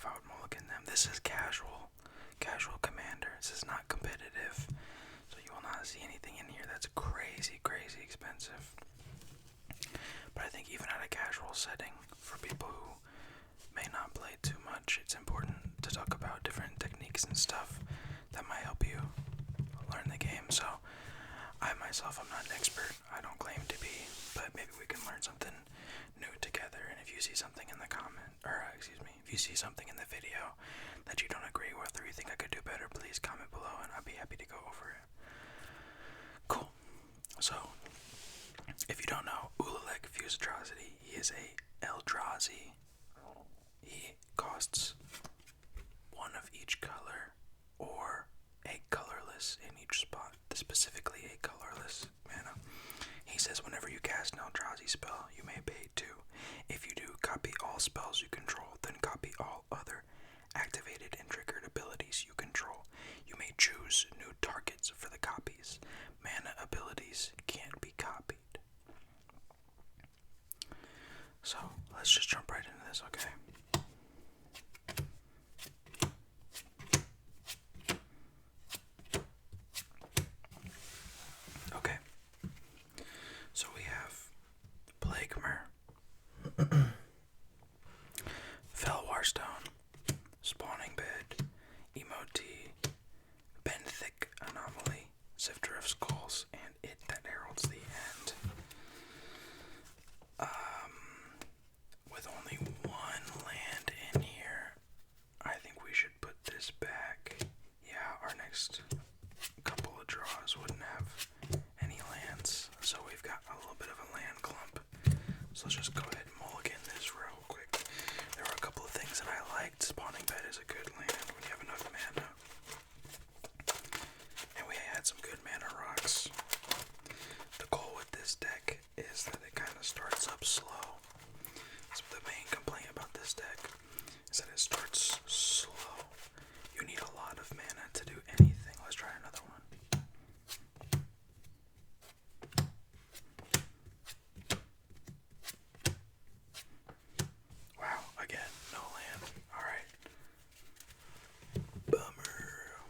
I would mulligan them. This is casual commander. This is not competitive, so you will not see anything in here that's crazy expensive. But I think even at a casual setting, for people who may not play too much, it's important to talk about different techniques and stuff that might help you learn the game. So I myself am not an expert, I don't claim to be, but maybe we can learn something new together. And if you see something in the if you see something in the video that you don't agree with or you think I could do better, please comment below and I'd be happy to go over it. Cool. So, if you don't know, Ulalek Fusetrosity, he is a Eldrazi. He costs one of each color or a colorless in each spot, specifically a colorless mana. He says whenever you cast an Eldrazi spell, you may pay 2. If you do, copy all spells you control, then copy all other activated and triggered abilities you control. You may choose new targets for the copies. Mana abilities can't be copied. So, let's just jump right into this, okay? Okay. So we have Plaguemare, Fellwarstone, Spawning Bed, Emoti, Benthic Anomaly, Sifter of Skulls, and It That Heralds the End. With only one land in here, I think we should put this back. Yeah, our next couple of draws wouldn't have any lands, so we've got a little bit of a land clump. So let's just go ahead and mulligan this real quick. There were a couple of things that I liked. Spawning Bed is a good land when you have enough mana. And we had some good mana rocks. The goal with this deck is that it kind of starts up slow. So the main complaint about this deck is that it starts slow. You need a lot of mana to do anything. Let's try another one. Wow, again, no land. Alright. Bummer.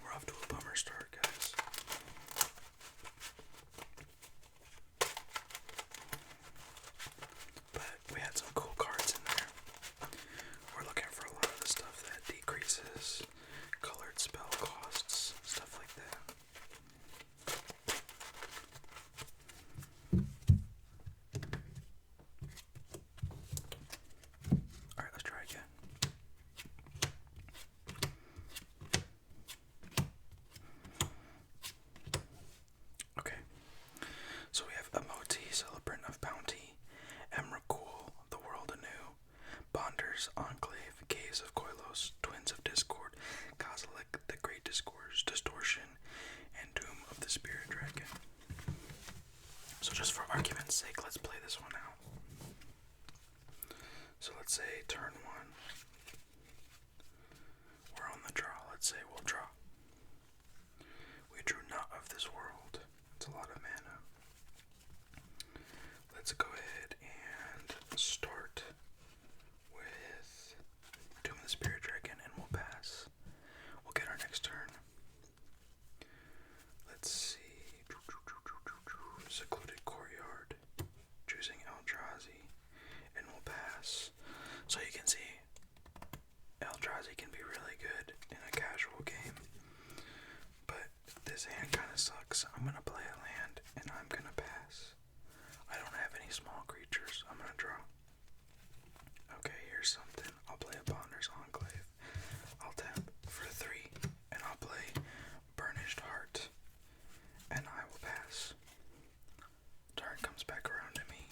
We're off to a bummer start, guys. But we had some cool cards in there. We're looking for a lot of the stuff that decreases colored spell costs, stuff like that. Alright, let's try again. Okay, so we have Emoti, Celebrant of Bounty, Emrakul, The World Anew, Bonders, Enclave, Caves of Koilos, Twins of Discord, Kozilek, The Great Distortion, and Doom of the Spirit Dragon. So just for argument's sake, let's play this one out. So let's say turn 1. We're on the draw. Let's say we'll draw. We drew Not of This World. It's a lot of mana. Let's go ahead and start with Doom of the Spirit Dragon and we'll pass. We'll get our next turn. Let's see. Secluded Courtyard. Choosing Eldrazi. And we'll pass. So you can see Eldrazi can be really good in a casual game. But this hand kind of sucks. I'm going to play a land and I'm going to pass. I don't have any small creatures. I'm going to draw. Okay, here's something. I'll play a Bonders Enclave. I'll tap for 3 and I'll play Burnished Heart. And I will pass. Turn comes back around to me.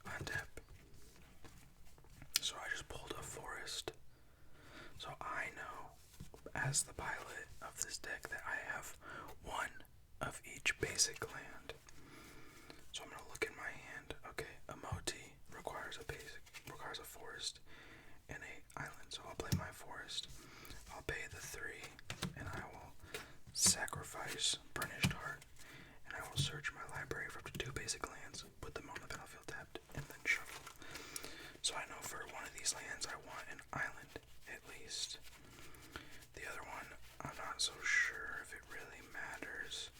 Untap. So I just pulled a forest. So I know, as the pilot of this deck, that I have one of each basic land. So I'm gonna look in my hand. Okay, Emoti requires a forest and a island. So I'll play my forest. I'll pay the 3, and I will sacrifice Burnished Heart, and I will search my library for up to 2 basic lands, put them on the battlefield tapped, and then shuffle. So I know for one of these lands I want an island, at least. least. The other one, I'm not so sure if it really matters.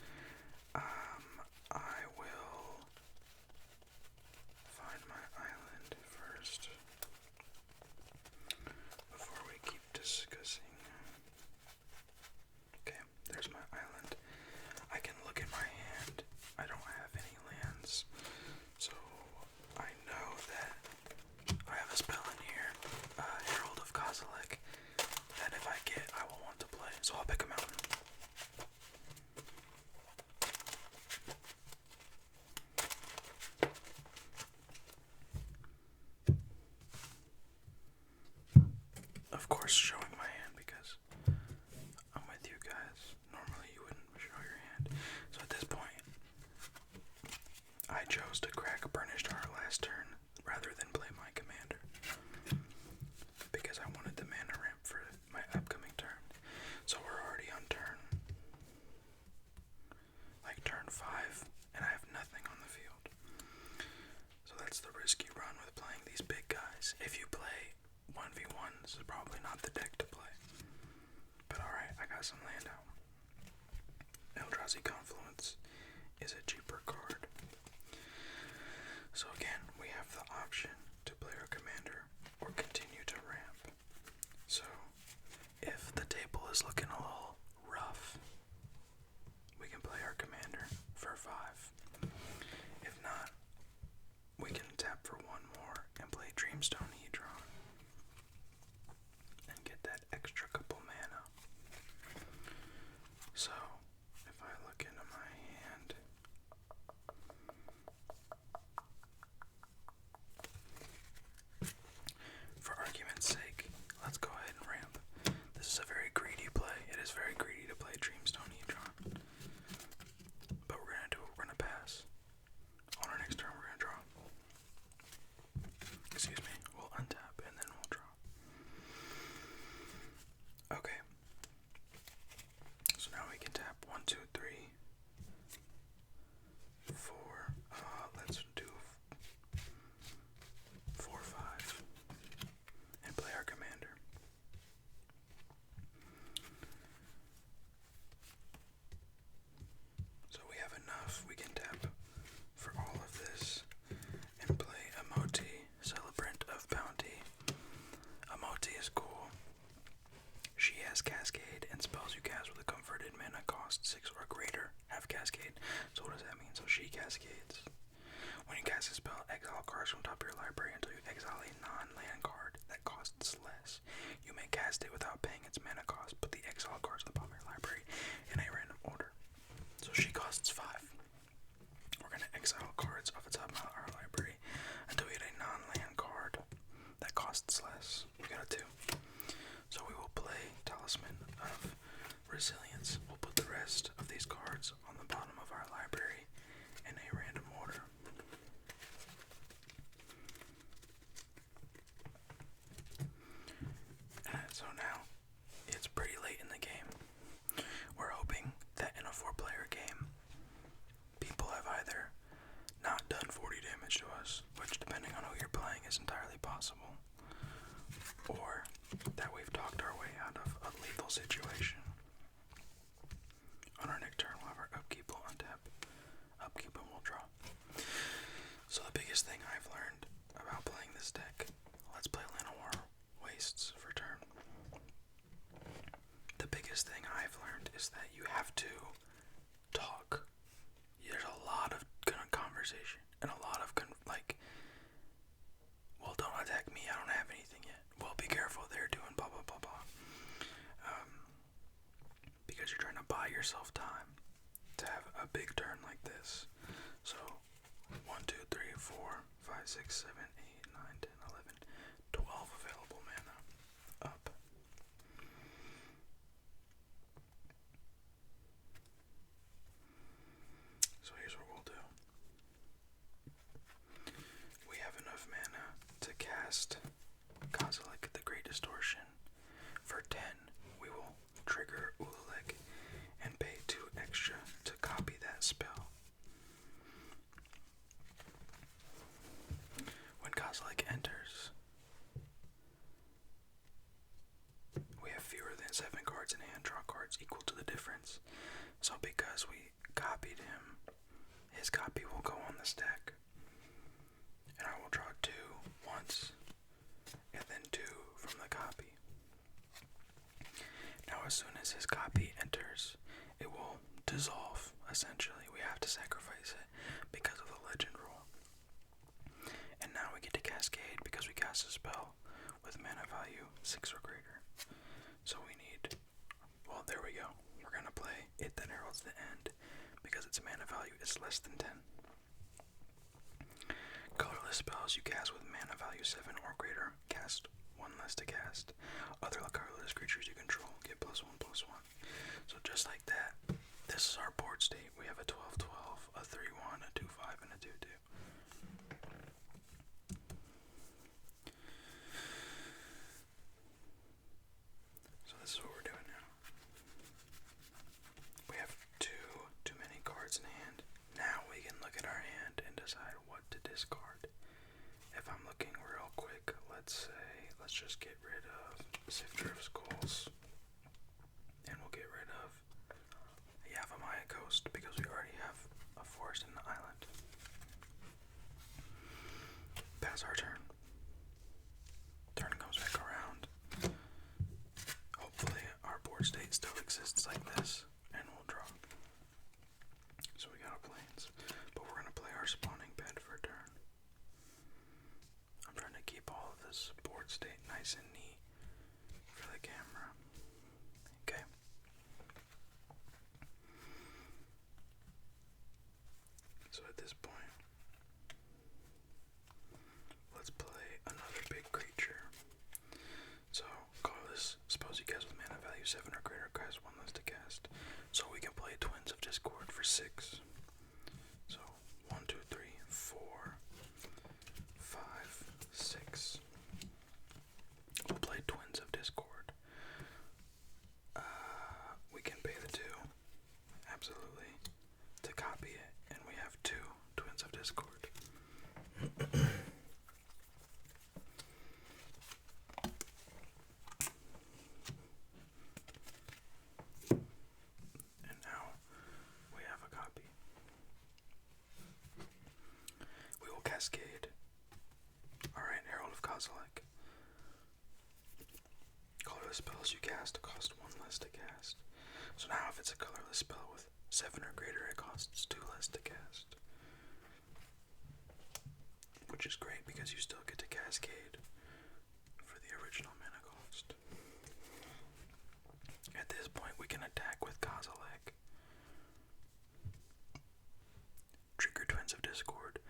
I will find my island first before we keep discussing. Okay, there's my island. I can look at my hand. I don't have any lands, so I know that I have a spell in here, Herald of Kozilek, that if I get, I will want to play. So I'll pick a mountain. Of course, showing my hand because I'm with you guys. Normally you wouldn't show your hand. So at this point, I chose to crack a Burnished Heart last turn rather than play my commander, because I wanted the mana ramp for my upcoming turn. So we're already on turn, like turn 5, and I have nothing on the field. So that's the risky run with playing these big guys. If you play 1v1, this is probably not the deck to play. But alright, I got some land out. Eldrazi Confluence is a cheaper card. So again, we have the option to play our commander or continue to ramp. So if the table is looking a little rough, we can play our commander for 5. If not, we can tap for 1 more and play Dreamstone Hedron and get that extra couple mana. So if I look into my hand, for argument's sake, let's go ahead and ramp. This is a very greedy play. It is very greedy to play Dreamstone Hedron. But we're gonna pass. On our next turn, we're gonna draw. Excuse me, we'll untap and then we'll draw. Okay. So now we can tap 1, 2, 3, 4. Let's do 4, 5. And play our commander. So we have enough. We can tap for all of this and play Amoti, Celebrant of Bounty. Amoti is cool. She has Cascade, and spells you cast with a converted mana cost 6 or greater have Cascade. So what does that mean? So she cascades. When you cast a spell, exile cards from top of your library until you exile a non-land card that costs less. You may cast it without paying its mana cost, put the exile cards on the bottom of your library in a random order. So she costs 5. We're going to exile cards off the top of our library until we get a non-land card that costs less. We got a 2. So we will play Talisman of Resilience. We'll put the rest of these cards on the bottom of our library in a random order. So now, it's pretty late in the game. We're hoping that in a 4-player game, people have either not done 40 damage to us, which depending on who you're playing is entirely possible, or that we've talked our way out of a lethal situation. On our next turn, we'll have our upkeep, we'll untap, upkeep, and we'll draw. So the biggest thing I've learned about playing this deck, let's play Llanowar Wastes for turn. The biggest thing I've learned is that you have to talk. There's a lot of conversation and a lot of well, don't attack me, I don't have anything yet. Well, be careful, they're doing blah blah blah blah. Because you're trying to buy yourself time to have a big turn like this. So 1, 2, 3, 4, 5, 6, 7, 8, 9, 10, 11, 12 available mana up. So here's what we'll do. We have enough mana to cast Kozilek the Great Distortion. For 10, we will trigger Ululek and pay 2 extra to copy that spell. When Kozilek enters, 6 or greater. So we need, well, there we go. We're gonna play It That Heralds the End because its mana value is less than 10. Colorless spells you cast with mana value 7 or greater cast 1 less to cast. Other colorless creatures you control get +1/+1. So just like that, this is our board state. We have a 12/12, a 3/1, a 2/5, and a 2/2. So this is what we're doing now. We have too many cards in hand. Now we can look at our hand and decide what to discard. If I'm looking real quick, let's just get rid of Sifter of Skulls. And we'll get rid of Yavimaya Coast because we already have a forest and an island. Pass our turn. Turn comes back around. Hopefully our board state still exists like this, and we'll draw. So we got a Plains, but we're gonna play our spawning bed for a turn. I'm trying to keep all of this board state nice and neat for the camera. Okay. So at this point, let's play another big creature. So colorless spells you cast with mana value 7 or greater cast 1 less to cast. So we can play Twins of Discord for 6. So 1, 2, 3, 4, 5, 6. We'll play Twins of Discord. We can pay the 2, absolutely, to copy it, and we have 2 Twins of Discord. And now we have a copy. We will cascade. Alright, Herald of Kozilek. Colorless spells you cast cost 1 less to cast. So now if it's a colorless spell with 7 or greater, it costs 2 less to cast. Which is great because you still get to cascade for the original mana cost. At this point we can attack with Kozilek. Trigger Twins of Discord.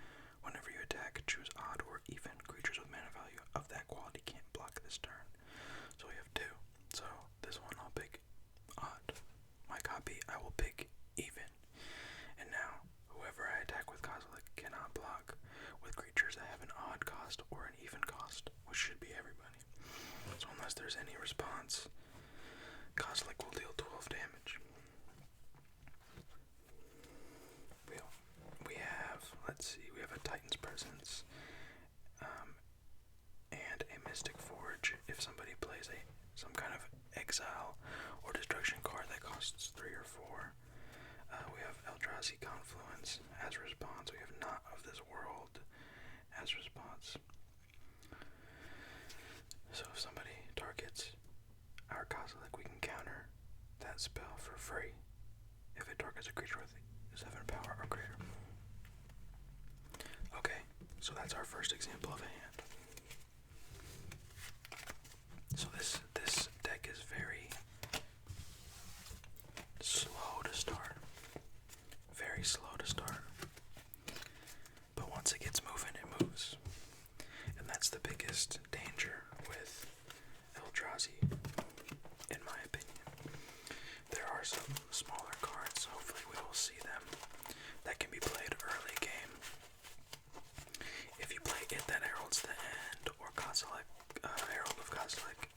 Whenever you attack, choose odd or even. Creatures with mana value of that quality can't block this turn. So we have 2. So this one I'll pick odd. My copy I will pick even. And now whoever I attack with Kozilek cannot block with creatures that have an odd cost or an even cost, which should be everybody. So unless there's any response, Kozilek will deal 12 damage. We have, let's see, we have a Titan's Presence, and a Mystic Forge. If somebody plays some kind of exile or destruction card that costs 3 or 4, we have Eldrazi Confluence as response. We have Not of This World as response. So if somebody targets our Kozilek, we can counter that spell for free if it targets a creature with 7 power or greater. Okay, so that's our first example of a hand. So this deck is very slow to start. Very slow to start. But once it gets moving, it moves. And that's the biggest danger with Eldrazi, in my opinion. There are some smaller cards, hopefully we will see them, that can be played early game. If you play It That Heralds the End or Kozilek, Herald of Kozilek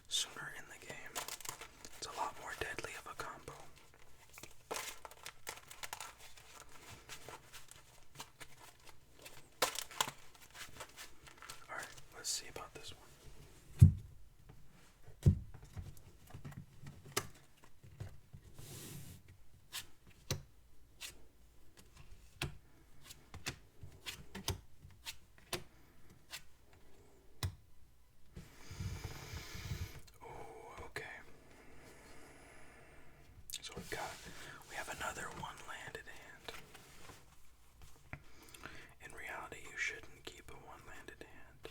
sooner in the game, it's a lot more deadly of a combo. Alright, let's see about this one. We have another one land in hand. In reality, you shouldn't keep a one land in hand.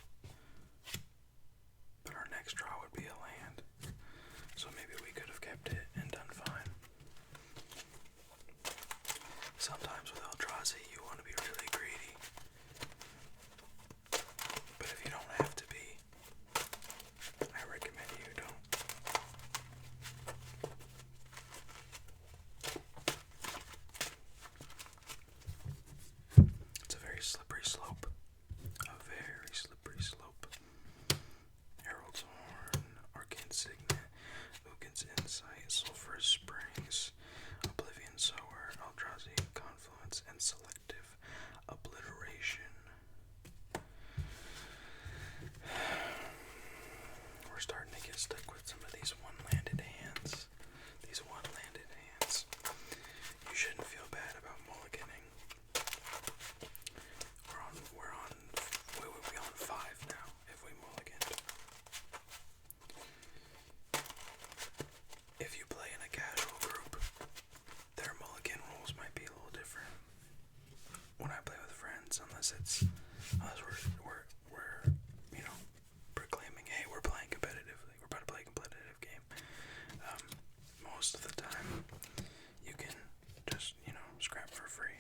free.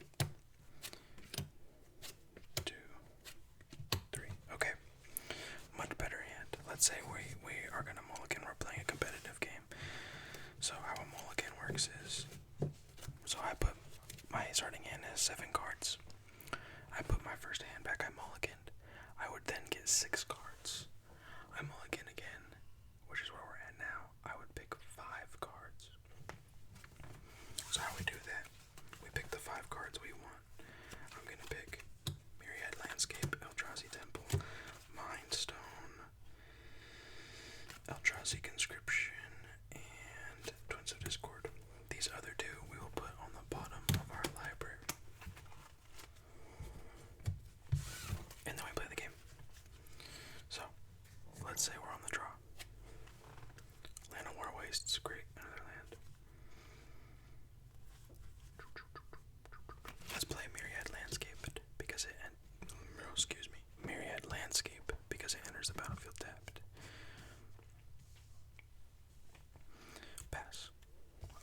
2, 3. Okay. Much better hand. Let's say we are gonna mulligan. We're playing a competitive game. So how a mulligan works is, so I put my starting hand has 7 cards. I put my first hand back. I mulliganed. I would then get 6 cards. I mulligan again, which is where we're at now. I would pick 5 cards. So how we do that? We pick the 5 cards we want. I'm gonna pick Myriad Landscape, Eldrazi Temple, Mind Stone, Eldrazi Conscription, and Twins of Discord. These other 2 we will put on the bottom of our library. And then we play the game. So, let's say we're on the draw. Land of War Wastes, great, another land. Let's play Myriad Landscape because it Myriad Landscape because it enters the battlefield tapped. Pass.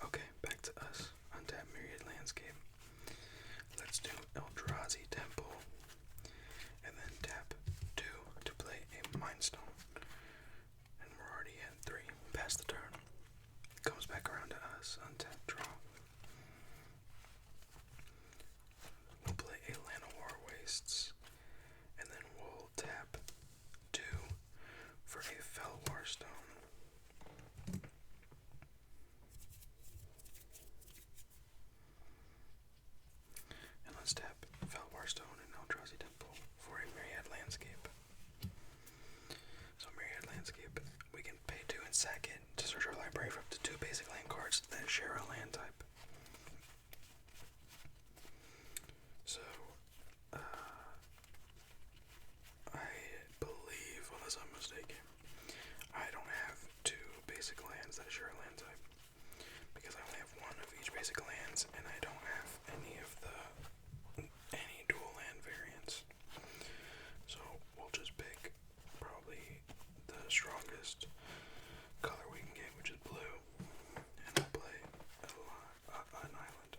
Okay, back to us. Untap Myriad Landscape. Let's do Eldrazi Temple. And then tap 2 to play a Mind Stone. And we're already at 3. Pass the turn. Comes back around to us. Untap, draw. We'll play a Land of War Wastes. And then we'll tap 2 for a Fellwar Stone. And let's tap Fellwar Stone and Eldrazi Temple for a Myriad Landscape. So Myriad Landscape, we can pay 2 and sack it to search our library for up to 2 basic land cards that share a land type. So, I believe, unless I'm mistaken, I don't have 2 basic lands that share a land type. Because I only have 1 of each basic lands, and I don't have any dual land variants. So we'll just pick probably the strongest color we can get, which is blue, and we'll play an island.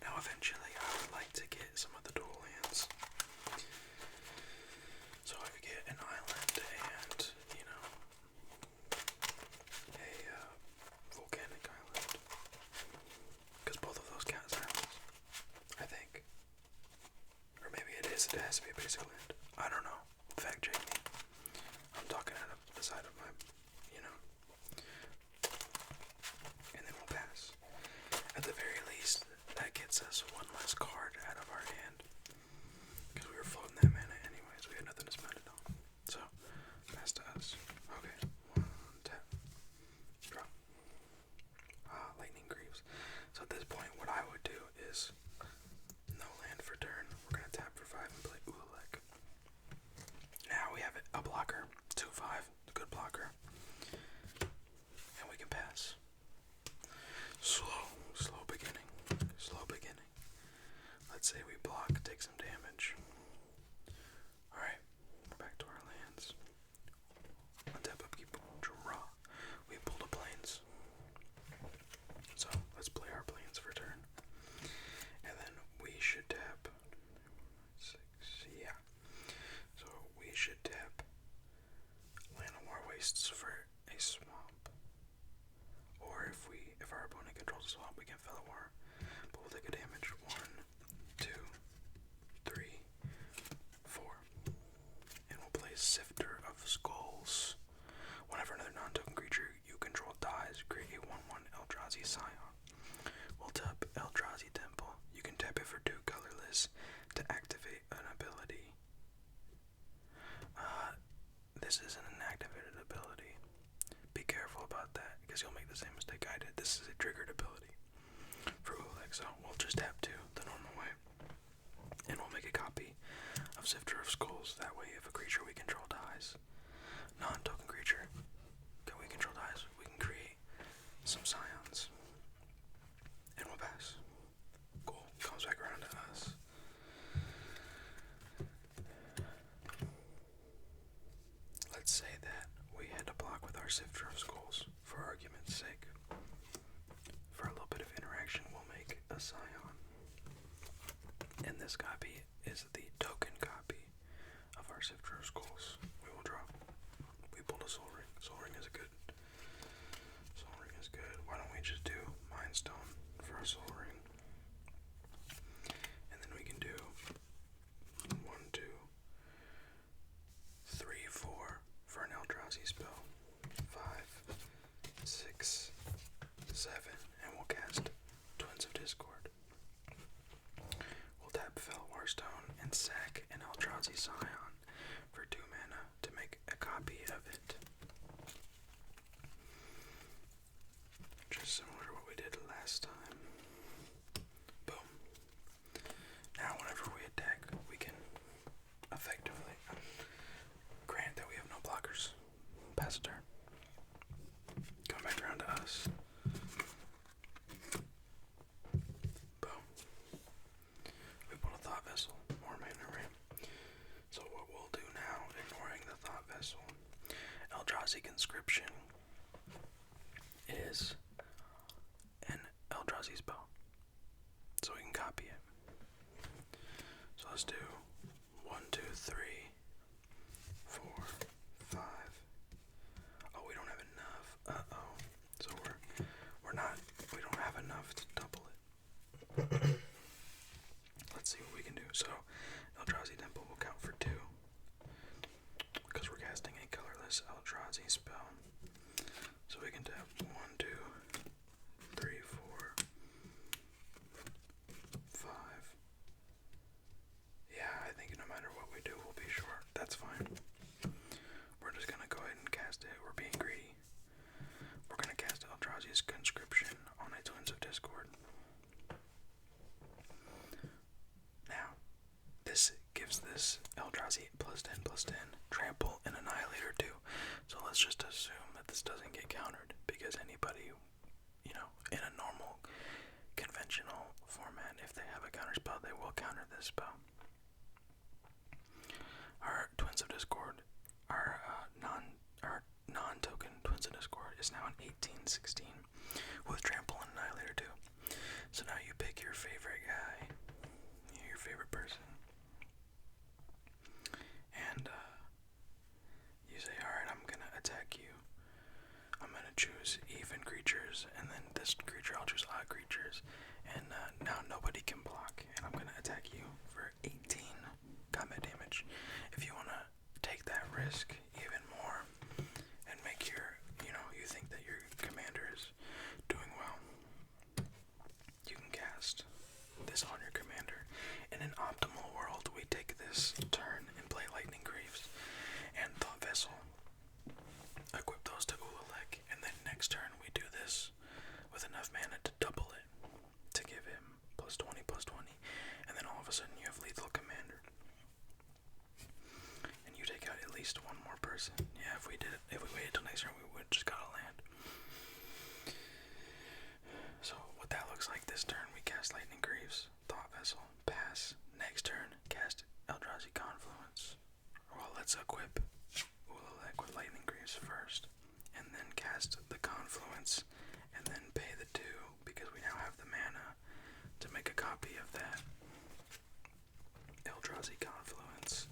Now eventually I would like to get some of the dual lands. So I could get an island and, a volcanic island. Because both of those count as islands, I think. Or maybe it has to be a basic land. I don't know. Fact check me. I'm talking out of the side of my, And then we'll pass. At the very least, that gets us 1 less card out of our hand. Because we were floating that mana anyways. We had nothing to spend it on. So, pass to us. Okay. 1, tap. Drop. Lightning Greaves. So at this point, what I would do is no land for turn. We're gonna tap for 5 and play Ulek. Now we have a blocker, 2/5, good blocker, and we can pass. Slow beginning. Let's say we block, take some damage. All right, we're back to our lands. Untap, upkeep, draw. We pulled a plains. So let's play our plains for turn. And then we should tap 6, yeah. So we should tap Land of War Wastes for a swamp. Or if our opponent controls a swamp, we can Fellwar. But we'll take a damage. 1, 2, 3, 4. And we'll play Sifter of Skulls. Whenever another non-token creature you control dies, create a 1/1 Eldrazi Scion. We'll tap Eldrazi Temple. You can tap it for 2 colorless to activate an ability. This isn't an activated ability. Be careful about that, because you'll make the same mistake I did. This is a triggered ability for Ulek, so we'll just tap 2 the normal way. And we'll make a copy of Sifter of Skulls. That way, if a creature we control dies, non-token creature we control dies, we can create some Scions. And we'll pass. Cool. Comes back around to us. Let's say that we had to block with our Sifter of Skulls, for argument's sake. For a little bit of interaction, we'll make a Scion. And this copy is the token copy of our Sifter of Skulls. We will draw. We pulled a Soul Ring. Soul Ring is good. Soul Ring is good. Why don't we just do Mind Stone for a Soul Ring? And then we can do 1, 2, 3, 4 for an Eldrazi spell. 5, 6, 7, and we'll cast Twins of Discord. We'll tap Felwar Stone and sack an Eldrazi Scion for 2 mana to make a copy of it. Just similar to what we did last time. Boom. Now whenever we attack, we can effectively grant that we have no blockers. Pass a turn. Come back around to us. Boom. We pulled a Thought Vessel. More mana ramp. So what we'll do now, ignoring the Thought Vessel, Eldrazi Conscription is an Eldrazi spell. So we can copy it. So let's do 1, 2, 3, 4, 5. Oh, we don't have enough. Uh-oh. So we don't have enough to double it. Let's see what we can do. So Eldrazi Temple will count for 2 because we're casting a colorless Eldrazi spell. So we can tap 1, 2, 3, 4, 5. Yeah, I think no matter what we do, we'll be short. That's fine. We're just gonna go ahead and cast it. We're being greedy. We're gonna cast Eldrazi's Conscription on a Twins of Discord. Now, this gives this Eldrazi +10/+10 trample and Annihilator too. So let's just assume that this doesn't get countered, because anybody, in a normal conventional format, if they have a counter spell, they will counter this spell. Our Twins of Discord, our non-token Twins of Discord is now an 18/16 with trample and Annihilator too. So now you pick your favorite guy, your favorite person, and you say, alright, I'm gonna attack you. I'm gonna choose even creatures, and then this creature, I'll choose odd creatures, and now nobody can block, and I'm gonna attack you for 18 combat damage. If you wanna take that risk even more and make you think that your commander is doing well, you can cast this on your commander. In an optimal world, we take this turn and play Lightning Greaves and Thought Vessel, equip those to Ulalek, and then next turn we do this with enough mana to double it, to give him +20/+20, and then all of a sudden you have lethal commander. And you take out at least one more person. Yeah, if we waited till next turn, we would just got a land. So what that looks like this turn, we cast Lightning Greaves, Thought Vessel, pass. Next turn, cast Eldrazi Confluence. Well, let's equip Ulalek with Lightning Greaves first, and then cast the Confluence, and then pay the 2, because we now have the mana to make a copy of that Eldrazi Confluence,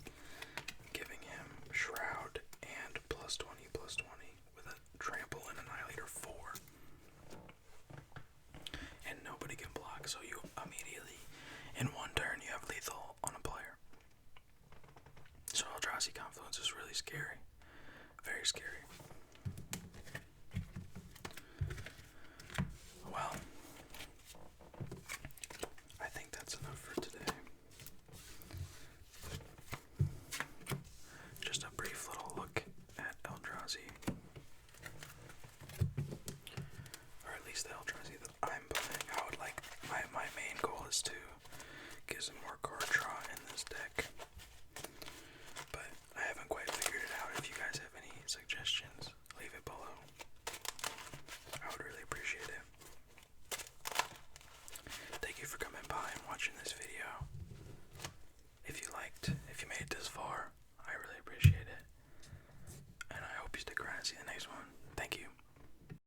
giving him Shroud and +20/+20 with a trample and Annihilator 4. And nobody can block, so you immediately, in one turn, you have lethal on a player. So Eldrazi Confluence is really scary. Very scary. Well,